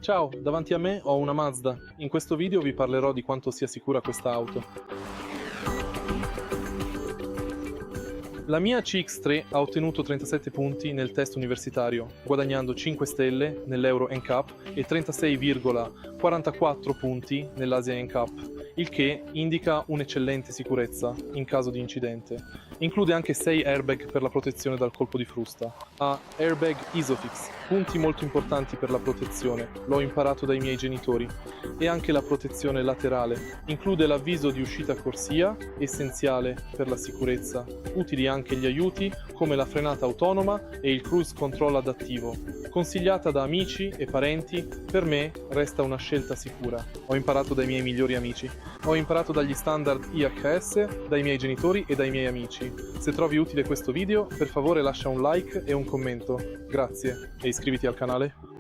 Ciao, davanti a me ho una Mazda. In questo video vi parlerò di quanto sia sicura questa auto. La mia CX-3 ha ottenuto 37 punti nel test universitario, guadagnando 5 stelle nell'Euro NCAP e 36,44 punti nell'Asia NCAP, il che indica un'eccellente sicurezza in caso di incidente. Include anche 6 airbag per la protezione dal colpo di frusta. Ha Airbag ISOFIX, punti molto importanti per la protezione, l'ho imparato dai miei genitori, e anche la protezione laterale. Include l'avviso di uscita corsia, essenziale per la sicurezza. Utili anche gli aiuti come la frenata autonoma e il cruise control adattivo. Consigliata da amici e parenti, per me resta una scelta sicura. Ho imparato dai miei migliori amici. Ho imparato dagli standard IHS, dai miei genitori e dai miei amici. Se trovi utile questo video, per favore lascia un like e un commento. Grazie e iscriviti al canale.